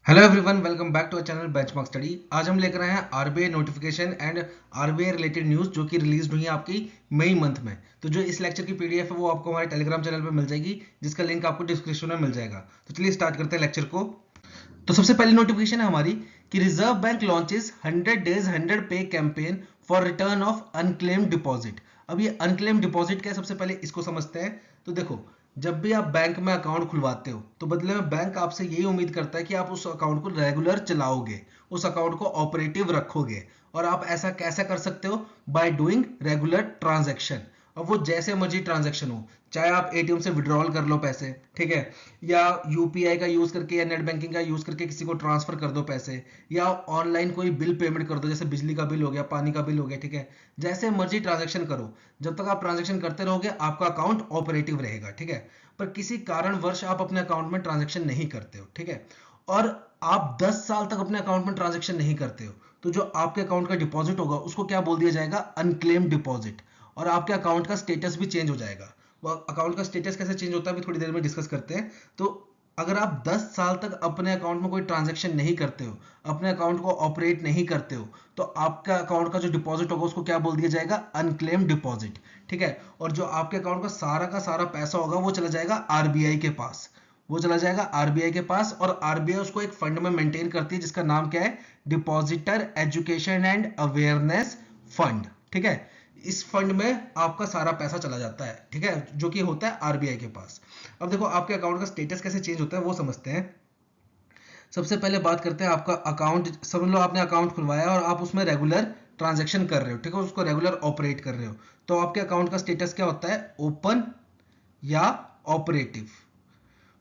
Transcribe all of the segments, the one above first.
Hello everyone, welcome back to our channel benchmark study. आज हम लेकर आए हैं RBI notification and RBI related news जो कि रिलीज हुई है आपकी मई मंथ में। तो जो इस लेक्चर की पीडीएफ है वो आपको हमारे टेलीग्राम चैनल पे मिल जाएगी, जिसका लिंक आपको डिस्क्रिप्शन में मिल जाएगा। तो चलिए स्टार्ट करते हैं लेक्चर को। तो सबसे पहली नोटिफिकेशन है हमारी कि रिजर्व बैंक लॉन्चेस 100 डेज 100 पे campaign for return of unclaimed deposit. अब ये अनक्लेम्ड डिपॉजिट क्या है, सबसे पहले इसको समझते हैं। तो देखो, जब भी आप बैंक में अकाउंट खुलवाते हो तो बदले में बैंक आपसे यही उम्मीद करता है कि आप उस अकाउंट को रेगुलर चलाओगे, उस अकाउंट को ऑपरेटिव रखोगे। और आप ऐसा कैसे कर सकते हो? By doing regular transaction. अब वो जैसे मर्जी ट्रांजैक्शन हो, चाहे आप एटीएम से विड्रॉल कर लो पैसे, ठीक है, या यूपीआई का यूज करके या नेट बैंकिंग का यूज करके किसी को ट्रांसफर कर दो पैसे, या ऑनलाइन कोई बिल पेमेंट कर दो, जैसे बिजली का बिल हो गया, पानी का बिल हो गया, ठीक है। जैसे मर्जी ट्रांजैक्शन करो, जब तक आप ट्रांजैक्शन करते रहोगे आपका अकाउंट ऑपरेटिव रहेगा, ठीक है। पर किसी कारणवश आप अपने अकाउंट में ट्रांजैक्शन नहीं करते हो, ठीक है, और आप 10 साल तक अपने अकाउंट में ट्रांजैक्शन नहीं करते हो, तो जो आपके अकाउंट का डिपॉजिट होगा उसको क्या बोल दिया जाएगा? Unclaimed deposit. और आपके अकाउंट का स्टेटस भी चेंज हो जाएगा। वो अकाउंट का स्टेटस कैसे चेंज होता है अभी थोड़ी देर में डिस्कस करते हैं। तो अगर आप 10 साल तक अपने अकाउंट में कोई ट्रांजैक्शन नहीं करते हो, अपने अकाउंट को ऑपरेट नहीं करते हो, तो आपका अकाउंट का जो डिपॉजिट होगा उसको क्या बोल दिया जाएगा? अनक्लेम्ड डिपॉजिट, ठीक है। और जो आपके अकाउंट का सारा पैसा होगा वो चला जाएगा आरबीआई के पास। वो चला जाएगा आरबीआई के पास, और आरबीआई उसको एक फंड में मेंटेन करती है जिसका नाम क्या है? Depositor education and awareness fund, ठीक है। इस फंड में आपका सारा पैसा चला जाता है, ठीक है, जो कि होता है आरबीआई के पास। अब देखो, आपके अकाउंट का स्टेटस कैसे चेंज होता है वो समझते हैं। सबसे पहले बात करते हैं आपका अकाउंट। समझ लो आपने अकाउंट खुलवाया और आप उसमें रेगुलर ट्रांजैक्शन कर रहे हो, ठीक है, उसको रेगुलर ऑपरेट कर रहे हो। तो आपके अकाउंट का स्टेटस क्या होता है? ओपन या ऑपरेटिव।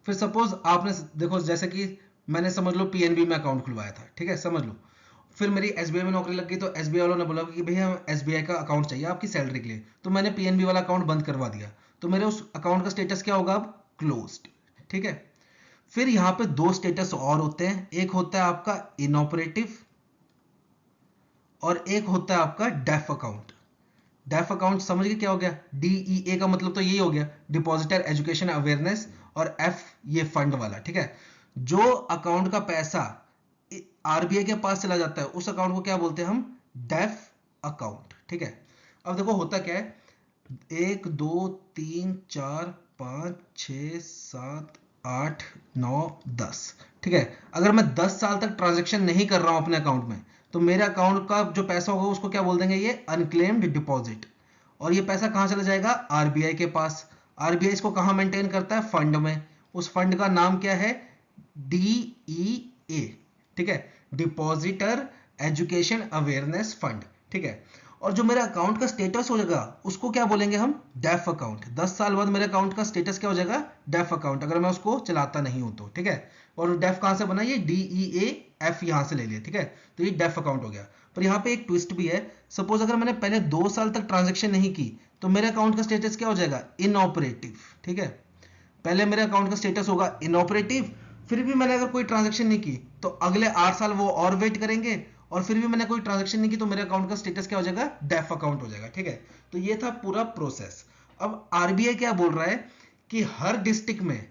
फिर सपोज आपने, देखो, जैसे कि मैंने समझ लो पीएनबी में अकाउंट खुलवाया था, ठीक है, समझ लो। फिर मेरी एसबीआई में नौकरी लग गई तो एसबीआई वालों ने बोला कि भैया हम एसबीआई का अकाउंट चाहिए आपकी सैलरी के लिए, तो मैंने पीएनबी वाला अकाउंट बंद करवा दिया। तो मेरे उस अकाउंट का स्टेटस क्या होगा? अब क्लोज्ड, ठीक है। फिर यहाँ पे दो स्टेटस और होते हैं, एक होता है आपका इनऑपरेटिव और एक होता है आपका डेफ अकाउंट। डेफ अकाउंट समझ गए क्या हो गया? डीईए का मतलब तो यही हो गया, डिपॉजिटर एजुकेशन अवेयरनेस, और एफ ये फंड वाला, ठीक है। जो अकाउंट का पैसा आरबीआई के पास चला जाता है उस अकाउंट को क्या बोलते हैं हम? डेफ अकाउंट, ठीक है। अब देखो होता क्या है, 1 2 3 4 5 6 7 8 9 10, ठीक है। अगर मैं 10 साल तक ट्रांजेक्शन नहीं कर रहा हूं अपने अकाउंट में, तो मेरे अकाउंट का जो पैसा होगा उसको क्या बोल देंगे? ये अनक्लेम्ड डिपॉजिट। और ये पैसा कहां चला जाएगा? आरबीआई के पास। आरबीआई इसको कहां मेंटेन करता है? फंड में। उस फंड का नाम क्या है? डीईए, ठीक है, डिपॉजिटर एजुकेशन अवेयरनेस फंड, ठीक है। और जो मेरे अकाउंट का स्टेटस हो जाएगा उसको क्या बोलेंगे हम? Def account. 10 साल बाद मेरे अकाउंट का स्टेटस क्या हो जाएगा? डेफ अकाउंट, अगर मैं उसको चलाता नहीं हूं तो, ठीक है। और डेफ कहां से बना? ये डीईए एफ यहां से ले लिया, ठीक है। तो ये डेफ अकाउंट हो गया। पर यहाँ पे एक ट्विस्ट भी है। सपोज अगर मैंने पहले 2 साल तक ट्रांजेक्शन नहीं की तो मेरे अकाउंट का स्टेटस क्या हो जाएगा? इनऑपरेटिव, ठीक है। पहले मेरे अकाउंट का स्टेटस होगा इनऑपरेटिव, फिर भी मैंने अगर कोई ट्रांजेक्शन नहीं की तो अगले 8 साल वो और वेट करेंगे, और फिर भी मैंने कोई ट्रांजेक्शन नहीं की तो मेरे अकाउंट का स्टेटस क्या हो जाएगा? डेफ अकाउंट हो जाएगा, ठीक है। तो ये था पूरा प्रोसेस। अब आरबीआई क्या बोल रहा है कि हर डिस्ट्रिक्ट में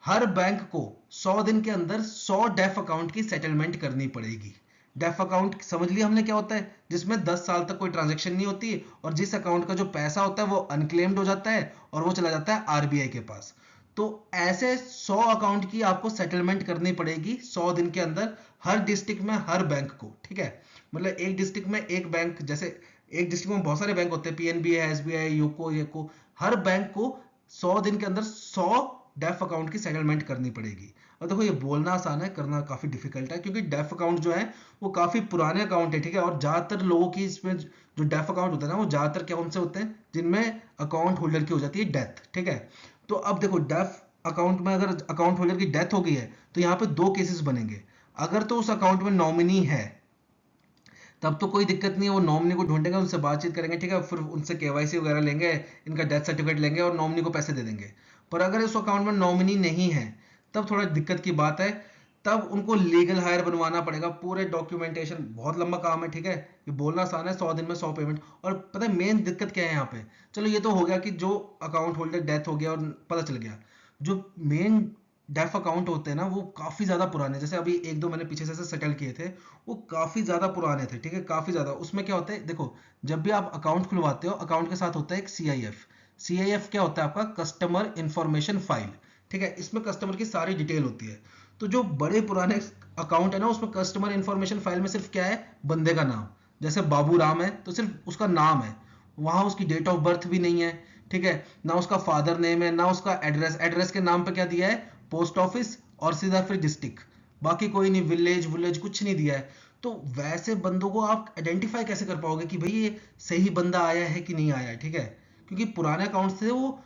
हर बैंक को 100 दिन के अंदर 100 डेफ अकाउंट की सेटलमेंट करनी पड़ेगी। डेफ अकाउंट समझ लिया हमने क्या होता है? जिसमें 10 साल तक कोई ट्रांजेक्शन नहीं होती और जिस अकाउंट का जो पैसा होता है वो अनक्लेम्ड हो जाता है और वो चला जाता है आरबीआई के पास। तो ऐसे 100 अकाउंट की आपको सेटलमेंट करनी पड़ेगी 100 दिन के अंदर, हर डिस्ट्रिक्ट में हर बैंक को, ठीक है। मतलब एक डिस्ट्रिक्ट में एक बैंक, जैसे एक डिस्ट्रिक्ट में बहुत सारे बैंक होते हैं, पीएनबी है, एसबीआई, यूको, येको, हर बैंक को 100 दिन के अंदर 100 डेफ अकाउंट की सेटलमेंट करनी पड़ेगी। और देखो, ये बोलना आसान है, करना काफी डिफिकल्ट है, क्योंकि डेफ अकाउंट जो है वो काफी पुराने अकाउंट है, ठीक है। और ज्यादातर लोगों की इसमें जो डेफ अकाउंट होता है ना, वो ज्यादातर क्या उनसे होते हैं जिनमें अकाउंट होल्डर की हो जाती है डेथ, ठीक है। तो अब देखो, डेफ अकाउंट में अगर अकाउंट होल्डर की डेथ हो गई है तो यहाँ पे दो केसेस बनेंगे। अगर तो उस अकाउंट में नॉमिनी है तब तो कोई दिक्कत नहीं है, वो नॉमिनी को ढूंढेंगे, उनसे बातचीत करेंगे, ठीक है, फिर उनसे केवाईसी वगैरह लेंगे, इनका डेथ सर्टिफिकेट लेंगे और नॉमिनी को पैसे दे देंगे। पर अगर उस अकाउंट में नॉमिनी नहीं है तब थोड़ा दिक्कत की बात है। तब उनको लीगल हायर बनवाना पड़ेगा, पूरे डॉक्यूमेंटेशन, बहुत लंबा काम है, ठीक है। ये बोलना आसान है, 100 दिन में 100 पेमेंट। और पता है मेन दिक्कत क्या है यहाँ पे? चलो ये तो हो गया कि जो अकाउंट होल्डर डेथ हो गया और पता चल गया। जो मेन डेफ अकाउंट होते हैं ना वो काफी ज्यादा पुराने, जैसे अभी एक दो मैंने पीछे से सेटल किए थे, वो काफी ज्यादा पुराने थे, ठीक है, काफी ज्यादा। उसमें क्या होता है, देखो जब भी आप अकाउंट खुलवाते हो, अकाउंट के साथ होता है एक CIF। CIF क्या होता है आपका, कस्टमर इंफॉर्मेशन फाइल, ठीक है, इसमें कस्टमर की सारी डिटेल होती है। तो जो बड़े पुराने अकाउंट है ना, उसमें कस्टमर इंफॉर्मेशन फाइल में सिर्फ क्या है, बंदे का नाम, जैसे बाबू राम है तो सिर्फ उसका नाम है, वहां उसकी डेट ऑफ बर्थ भी नहीं है, ठीक है, ना उसका फादर नेम है, ना उसका एड्रेस, एड्रेस के नाम पे क्या दिया है, पोस्ट ऑफिस और सीधा फिर डिस्ट्रिक्ट, बाकी कोई नहीं, विलेज विलेज कुछ नहीं दिया है। तो वैसे बंदों को आप आइडेंटिफाई कैसे कर पाओगे कि भाई ये सही बंदा आया है कि नहीं आया है, ठीक है, क्योंकि पुराने अकाउंट्स थे वो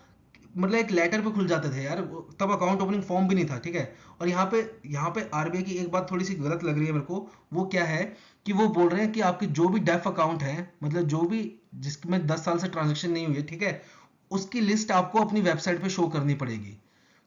मतलब एक लेटर पे खुल जाते थे यार, तब अकाउंट ओपनिंग फॉर्म भी नहीं था, ठीक है। और यहाँ पे आरबीआई की एक बात थोड़ी सी गलत लग रही है मेरे को, वो क्या है कि वो बोल रहे हैं कि आपकी जो भी डेफ अकाउंट है, मतलब जो भी जिसमें 10 साल से ट्रांजेक्शन नहीं हुई है, ठीक है, उसकी लिस्ट आपको अपनी वेबसाइट पे शो करनी पड़ेगी।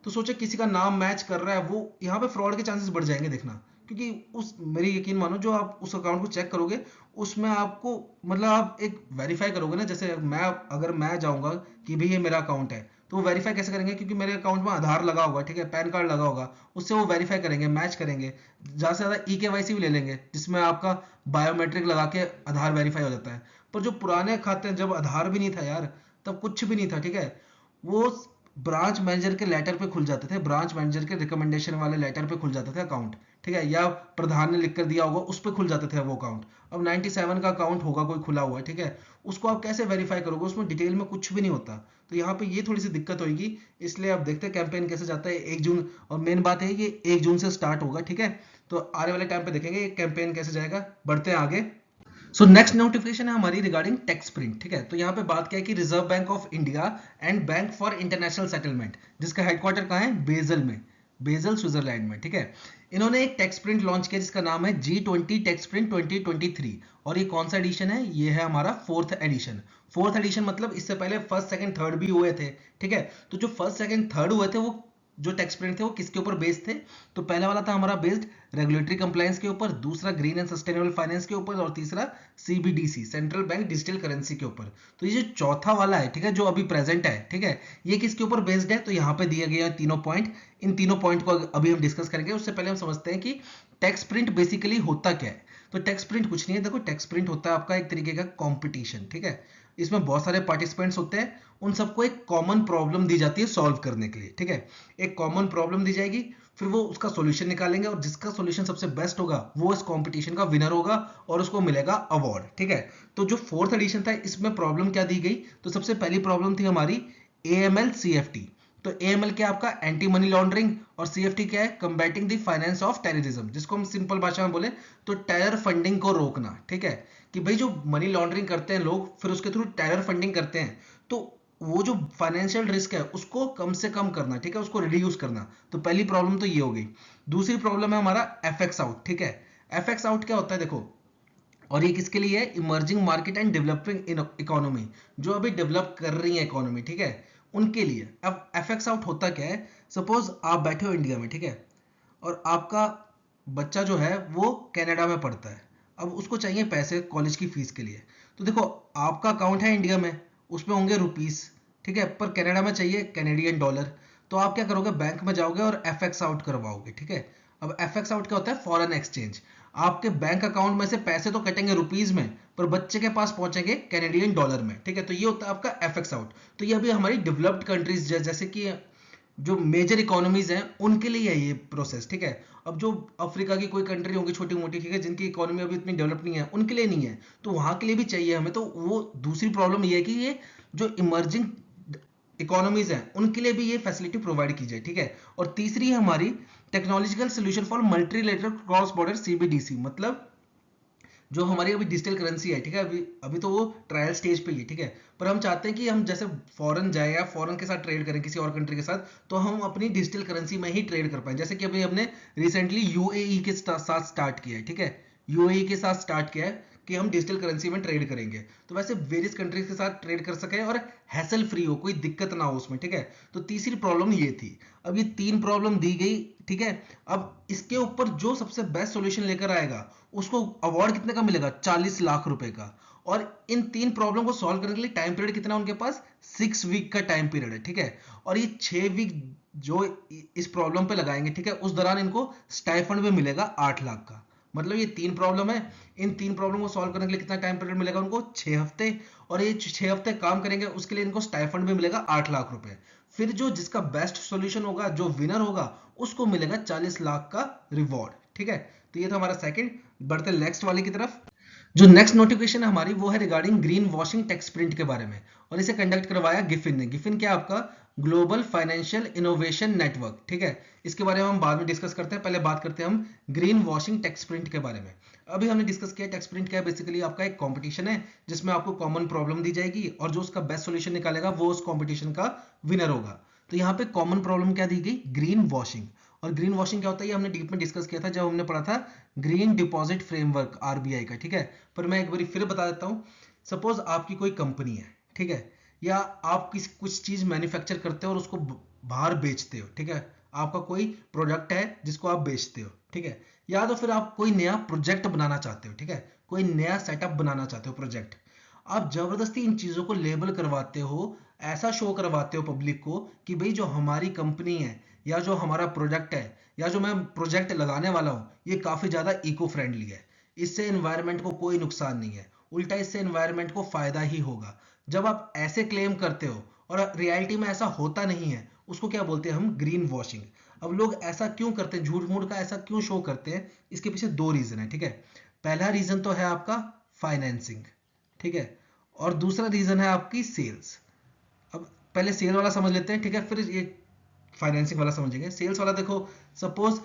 तो सोचे किसी का नाम मैच कर रहा है, वो यहाँ पे फ्रॉड के चांसेस बढ़ जाएंगे, देखना, क्योंकि उस मेरी यकीन मानो, जो आप उस अकाउंट को चेक करोगे उसमें आपको मतलब आप एक वेरीफाई करोगे ना, जैसे अगर मैं जाऊंगा कि भाई ये मेरा अकाउंट है, तो वो वेरीफाई कैसे करेंगे, क्योंकि मेरे अकाउंट में आधार लगा होगा, ठीक है, पैन कार्ड लगा होगा, उससे वो वेरीफाई करेंगे, मैच करेंगे, ज़्यादा से ज़्यादा EKYC भी ले लेंगे, जिसमें आपका बायोमेट्रिक लगा के आधार वेरीफाई हो जाता है। पर जो पुराने खाते हैं, जब आधार भी नहीं था यार, तब कुछ भी नहीं था, ठीक है, वो ब्रांच मैनेजर के लेटर पे खुल जाते थे, ब्रांच मैनेजर के रिकमेंडेशन वाले लेटर पे खुल जाते थे अकाउंट, ठीक है, या प्रधान ने लिख कर दिया होगा उस पे खुल जाते थे वो अकाउंट। अब 97 का अकाउंट होगा कोई खुला हुआ, ठीक है, उसको आप कैसे वेरीफाई करोगे, उसमें डिटेल में कुछ भी नहीं होता। तो यहाँ पे ये थोड़ी सी दिक्कत होगी, इसलिए आप देखते हैं कैंपेन कैसे जाता है 1 जून, और मेन बात है कि 1 जून से स्टार्ट होगा, ठीक है। तो आने वाले टाइम पे देखेंगे ये कैंपेन कैसे जाएगा, बढ़ते हैं आगे। सो नेक्स्ट नोटिफिकेशन है हमारी रिगार्डिंग टैक्स प्रिंट, ठीक है, तो यहाँ पे बात क्या है कि reserve bank of India and bank for international settlement, जिसका हेडक्वार्टर कहाँ है, बेजल में, बेजल स्विट्जरलैंड में, ठीक है, इन्होंने एक टैक्स प्रिंट लॉन्च किया जिसका नाम है G20 टैक्स प्रिंट 2023। और ये कौन सा एडिशन है, ये है हमारा फोर्थ एडिशन। फोर्थ एडिशन मतलब इससे पहले फर्स्ट सेकंड थर्ड भी हुए थे, ठीक है, तो जो फर्स्ट सेकंड थर्ड हुए थे वो जो टैक्स प्रिंट थे वो किसके ऊपर बेस्ड थे, तो पहला वाला था हमारा बेस्ड रेगुलेटरी कंप्लायंस के ऊपर, दूसरा ग्रीन एंड सस्टेनेबल फाइनेंस के ऊपर, और तीसरा CBDC central bank digital currency के ऊपर। तो ये जो चौथा वाला है, ठीक है, जो अभी प्रेजेंट है, ठीक है, ये किसके ऊपर बेस्ड है, तो यहाँ पे दिए गए हैं तीनों पॉइंट। इन तीनों पॉइंट को अभी हम डिस्कस करेंगे, उससे पहले हम समझते हैं कि टैक्स प्रिंट बेसिकली होता क्या है। तो टैक्स प्रिंट कुछ नहीं है, देखो टैक्स प्रिंट होता है आपका एक तरीके का कंपटीशन, ठीक है, इसमें बहुत सारे पार्टिसिपेंट्स होते हैं, उन सबको एक कॉमन प्रॉब्लम दी जाती है सॉल्व करने के लिए, ठीक है, एक कॉमन प्रॉब्लम दी जाएगी, फिर वो उसका सॉल्यूशन निकालेंगे, और जिसका सॉल्यूशन सबसे बेस्ट होगा वो इस कंपटीशन का विनर होगा और उसको मिलेगा अवार्ड, ठीक है। तो जो फोर्थ एडिशन था इसमें प्रॉब्लम क्या दी गई, तो सबसे पहली प्रॉब्लम थी हमारी AML CFT। तो AML क्या आपका एंटी मनी लॉन्ड्रिंग, और CFT क्या है, combating the finance of terrorism, जिसको हम सिंपल भाषा में बोले तो टेरर फंडिंग को रोकना, ठीक है, कि भाई जो मनी लॉन्ड्रिंग करते हैं लोग फिर उसके थ्रू टेरर फंडिंग करते हैं, तो वो जो फाइनेंशियल रिस्क है उसको कम से कम करना, ठीक है, उसको रिड्यूस करना। तो पहली प्रॉब्लम तो ये हो गई। दूसरी प्रॉब्लम है हमारा FX आउट, ठीक है, FX आउट क्या होता है देखो, और ये किसके लिए है, emerging market and developing economy, जो अभी डेवलप कर रही है इकोनॉमी, ठीक है, उनके लिए। अब FX आउट होता क्या है, सपोज आप बैठे हो इंडिया में, ठीक है, और आपका बच्चा जो है वो कनाडा में पढ़ता है, अब उसको चाहिए पैसे कॉलेज की फीस के लिए। तो देखो आपका अकाउंट है इंडिया में, उसमें होंगे रुपीस, ठीक है, पर कनाडा में चाहिए कैनेडियन डॉलर। तो आप क्या करोगे, बैंक में जाओगे और FX आउट करवाओगे, ठीक है। अब FX आउट क्या होता है, फॉरेन एक्सचेंज। आपके बैंक अकाउंट में से पैसे तो कटेंगे रुपीज में, पर बच्चे के पास पहुंचेंगे कैनेडियन डॉलर में, ठीक है, तो ये होता है आपका FX आउट। तो ये अभी हमारी डेवलप्ड कंट्रीज जैसे कि जो मेजर इकोनॉमीज हैं उनके लिए है ये प्रोसेस, ठीक है। अब जो अफ्रीका की कोई कंट्री होंगी छोटी मोटी, ठीक है, जिनकी इकोनॉमी अभी इतनी डेवलप नहीं है, उनके लिए नहीं है, तो वहां के लिए भी चाहिए हमें। तो वो दूसरी प्रॉब्लम ये है कि ये जो इमर्जिंग इकोनॉमीज हैं उनके लिए भी ये फैसिलिटी प्रोवाइड की जाए, ठीक है। और तीसरी है हमारी technological solution for multilateral cross border CBDC, मतलब जो हमारी अभी डिजिटल करेंसी है, ठीक है, अभी अभी तो वो ट्रायल स्टेज पे ही है, ठीक है, पर हम चाहते हैं कि हम जैसे फॉरेन जाए या फॉरेन के साथ ट्रेड करें किसी और कंट्री के साथ, तो हम अपनी डिजिटल करेंसी में ही ट्रेड कर पाए, जैसे कि अभी हमने रिसेंटली UAE के साथ स्टार्ट किया है, ठीक है, UAE के साथ स्टार्ट किया है कि हम डिजिटल करेंसी में ट्रेड करेंगे, तो वैसे वेरियस कंट्रीज के साथ ट्रेड कर सके और हैसल फ्री हो, कोई दिक्कत ना हो उसमें, ठीक है। तो तीसरी प्रॉब्लम ये थी। अब ये तीन प्रॉब्लम दी गई, ठीक है, अब इसके ऊपर जो सबसे बेस्ट सॉल्यूशन लेकर आएगा उसको अवार्ड कितने का मिलेगा, 40 लाख रुपए का। और इन 3 प्रॉब्लम को सॉल्व करने के लिए टाइम पीरियड कितना उनके पास 6 वीक का टाइम पीरियड है, ठीक है। और ये 6 वीक जो इस प्रॉब्लम पे लगाएंगे, ठीक है, उस दौरान इनको स्टाइफंड भी मिलेगा 8 लाख का। मतलब ये 3 प्रॉब्लम है, इन 3 प्रॉब्लम को सॉल्व करने के लिए कितना टाइम पीरियड मिलेगा उनको 6 हफ्ते, और ये 6 हफ्ते काम करेंगे उसके लिए इनको स्टाइफंड भी मिलेगा 8 लाख रुपए। फिर जो जिसका बेस्ट सॉल्यूशन होगा, जो विनर होगा, उसको मिलेगा 40 लाख का रिवॉर्ड, ठीक है। तो ये था हमारा सेकंड। बढ़ते नेक्स्ट वाले की तरफ। जो नेक्स्ट नोटिफिकेशन है हमारी वो है regarding green washing tax print के बारे में, और इसे कंडक्ट करवाया गिफिन ने। गिफिन क्या आपका ग्लोबल फाइनेंशियल इनोवेशन नेटवर्क, ठीक है। इसके बारे में हम बाद में डिस्कस करते हैं, पहले बात करते हैं हम ग्रीन वॉशिंग टैक्स प्रिंट के बारे में। अभी हमने डिस्कस किया टैक्स प्रिंट क्या है। बेसिकली आपका एक कंपटीशन है जिसमें आपको कॉमन प्रॉब्लम दी जाएगी और जो उसका बेस्ट सॉल्यूशन निकालेगा वो उस कंपटीशन का विनर होगा। तो यहाँ पे कॉमन प्रॉब्लम क्या दी गई, ग्रीन वॉशिंग। और ग्रीन वॉशिंग क्या होता है ये हमने डीप में डिस्कस किया था जब हमने पढ़ा था ग्रीन डिपॉजिट फ्रेमवर्क आरबीआई का, ठीक है। पर मैं एक बार फिर बता देता हूँ। सपोज आपकी कोई कंपनी है, ठीक है, या आप कुछ चीज मैन्युफैक्चर करते हो और उसको बाहर बेचते हो, ठीक है। आपका कोई प्रोडक्ट है जिसको आप बेचते हो, ठीक है। या तो फिर आप कोई नया प्रोजेक्ट बनाना चाहते हो, ठीक है, कोई नया सेटअप बनाना चाहते हो प्रोजेक्ट। आप जबरदस्ती इन चीजों को लेबल करवाते हो, ऐसा शो करवाते हो पब्लिक को कि भाई जो हमारी कंपनी है या जो हमारा प्रोडक्ट है या जो मैं प्रोजेक्ट लगाने वाला हूँ ये काफी ज्यादा इको फ्रेंडली है, इससे एनवायरनमेंट को कोई नुकसान नहीं है, उल्टा इससे एनवायरनमेंट को फायदा ही होगा। जब आप ऐसे क्लेम करते हो और रियलिटी में ऐसा होता नहीं है, उसको क्या बोलते हैं हम, ग्रीन वॉशिंग। अब लोग ऐसा क्यों करते हैं, झूठ मूठ का ऐसा क्यों शो करते हैं, इसके पीछे 2 रीजन है, ठीक है। पहला रीजन तो है आपका फाइनेंसिंग, ठीक है, और दूसरा रीजन है आपकी सेल्स। अब पहले सेल वाला समझ लेते हैं, ठीक है, फिर ये फाइनेंसिंग वाला समझेंगे। सेल्स वाला देखो, सपोज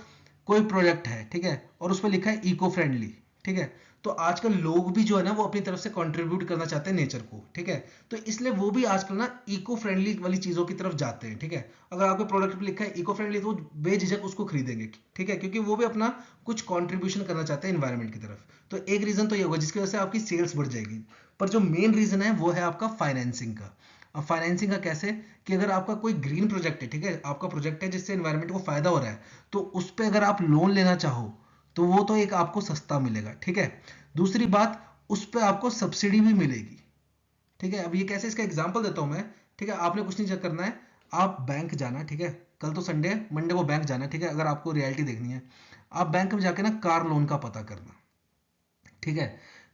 कोई प्रोडक्ट है, ठीक है, और उस पर लिखा है इको फ्रेंडली, ठीक है। तो आजकल लोग भी जो है ना वो अपनी तरफ से कंट्रीब्यूट करना चाहते हैं नेचर को, ठीक है। तो इसलिए वो भी आजकल ना इको फ्रेंडली वाली चीजों की तरफ जाते हैं, ठीक है। अगर आपके प्रोडक्ट पे लिखा है इको फ्रेंडली तो वो बेझिझक उसको खरीदेंगे, ठीक है, क्योंकि वो भी अपना कुछ कंट्रीब्यूशन करना चाहते हैं एनवायरनमेंट की तरफ। तो एक रीजन तो ये होगा जिसकी वजह से आपकी सेल्स बढ़ जाएगी। पर जो मेन रीजन है वो है आपका फाइनेंसिंग का। अब फाइनेंसिंग का कैसे, कि अगर आपका कोई ग्रीन प्रोजेक्ट है, ठीक है, आपका प्रोजेक्ट है जिससे एनवायरनमेंट को फायदा हो रहा है, तो उस पर अगर आप लोन लेना चाहो तो वो तो एक आपको सस्ता मिलेगा, ठीक है। दूसरी बात, उस पर आपको सब्सिडी भी मिलेगी, ठीक है। अब ये कैसे, इसका एग्जांपल देता हूं मैं, ठीक है। आपने कुछ नहीं करना है, आप बैंक जाना, ठीक है, कल तो संडे है, मंडे को बैंक जाना, ठीक है। अगर आपको रियलिटी देखनी है, आप बैंक में जाके ना कार लोन का पता करना, ठीक है।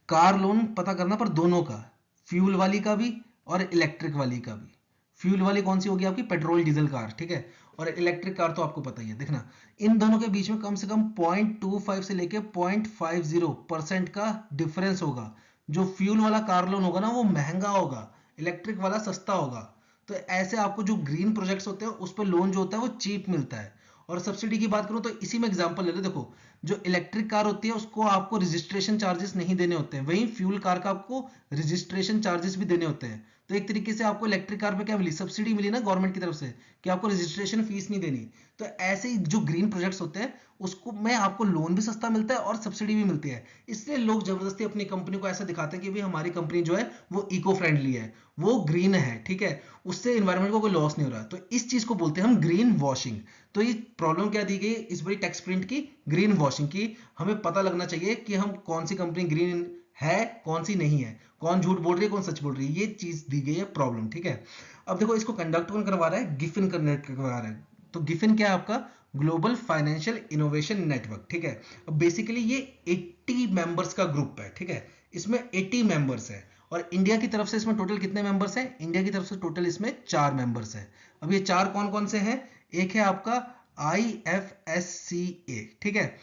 कार लोन पता करना, पर दोनों का, फ्यूल वाली का भी और इलेक्ट्रिक वाली का भी। फ्यूल वाली कौन सी होगी आपकी, पेट्रोल डीजल कार, ठीक है। और इलेक्ट्रिक कार तो आपको पता ही है। देखना, इन दोनों के बीच में कम से कम 0.25 से लेके 0.50% का डिफरेंस होगा। जो फ्यूल वाला कार लोन होगा ना वो महंगा होगा, इलेक्ट्रिक वाला सस्ता होगा। तो ऐसे आपको जो ग्रीन प्रोजेक्ट्स होते हैं उस पर लोन जो होता है वो चीप मिलता है। और सब्सिडी की बात करूं तो इसी में एग्जांपल ले लो, देखो जो इलेक्ट्रिक कार होती है उसको आपको रजिस्ट्रेशन चार्जेस नहीं देने होते हैं, वहीं फ्यूल कार का आपको रजिस्ट्रेशन चार्जेस भी देने होते हैं। तो एक तरीके से आपको इलेक्ट्रिक कार पे क्या मिली, सब्सिडी मिली ना गवर्नमेंट की तरफ से, कि आपको रजिस्ट्रेशन फीस नहीं देनी। तो ऐसे ही जो ग्रीन प्रोजेक्ट्स होते हैं उसको में आपको लोन भी सस्ता मिलता है और सब्सिडी भी मिलती है। इसलिए लोग जबरदस्ती अपनी कंपनी को ऐसा दिखाते हैं कि भाई हमारी कंपनी जो है वो इको फ्रेंडली है, वो ग्रीन है, ठीक है, उससे एनवायरनमेंट को कोई लॉस नहीं हो रहा। तो इस चीज को बोलते हैं हम ग्रीन वॉशिंग। तो ये प्रॉब्लम क्या दी गई इस बड़ी टैक्स प्रिंट की, ग्रीन वॉशिंग की। हमें पता लगना चाहिए कि हम कौन सी कंपनी ग्रीन है कौन सी नहीं है, कौन झूठ बोल रही है कौन सच बोल रही है, ये चीज दी गई है प्रॉब्लम, ठीक है। अब देखो इसको कंडक्ट कौन करवा रहा है, गिफिन करवा रहा है। तो गिफिन क्या है आपका, ग्लोबल फाइनेंशियल इनोवेशन नेटवर्क, ठीक है। अब बेसिकली ये 80 मेंबर्स का ग्रुप है, ठीक है, इसमें 80 मेंबर्स है। और इंडिया की तरफ से इसमें टोटल कितने मेंबर्स हैं, इंडिया की तरफ से टोटल इसमें 4 मेंबर्स हैं। अब ये 4 कौन कौन से हैं, एक है आपका IFSCA, ठीक है,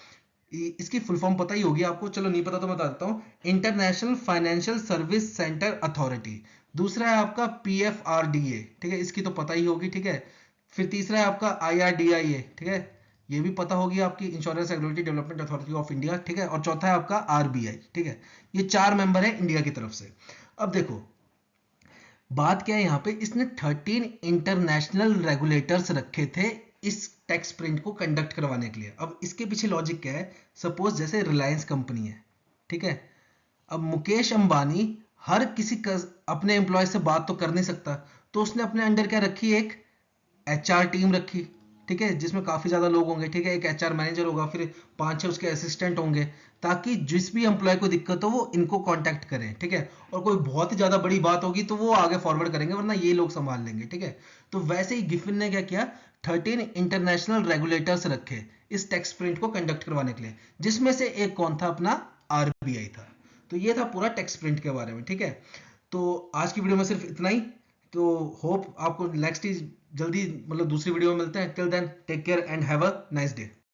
इसकी फुल फॉर्म पता ही होगी आपको, चलो नहीं पता तो मैं बता देता हूँ, international financial service centre authority. दूसरा है आपका PFRDA, ठीक है, इसकी तो पता ही होगी, ठीक है। फिर तीसरा है आपका IRDIA, ठीक है, ये भी पता होगी आपकी, insurance regulatory development authority of India, ठीक है। और चौथा है आपका RBI, ठीक है। ये 4 मेंबर है इंडिया की तरफ से। अब देखो बात क्या है यहाँ पे, इसने 13 इंटरनेशनल रेगुलेटर्स रखे थे इस टैक्स प्रिंट को कंडक्ट करवाने के लिए। अब इसके पीछे लॉजिक क्या है, सपोज जैसे रिलायंस कंपनी है, ठीक है। अब मुकेश अंबानी हर किसी अपने एम्प्लॉय से बात तो कर नहीं सकता, तो उसने अपने अंडर क्या रखी, एक HR टीम रखी, ठीक है, जिसमें काफ़ी ज़्यादा लोग होंगे, ठीक है, एक एचआर मैनेजर होगा, फिर 5-6 उसके असिस्टेंट होंगे, ताकि जिस भी एम्प्लॉय को दिक्कत हो वो इनको कांटेक्ट करें, ठीक है। और कोई बहुत ही ज़्यादा बड़ी बात होगी तो वो आगे फॉरवर्ड करेंगे, वरना ये लोग संभाल लेंगे, ठीक है। तो वैसे ही गिफिन ने क्या किया, 13 इंटरनेशनल रेगुलेटर्स रखे इस टैक्स प्रिंट को कंडक्ट करवाने के लिए, जिसमें से एक कौन था, अपना आरबीआई था। तो ये था पूरा टैक्स प्रिंट के बारे में, ठीक है। तो आज की वीडियो में सिर्फ इतना ही। तो होप आपको नेक्स्ट जल्दी मतलब दूसरी वीडियो में मिलते हैं। Till then take care and have a nice day.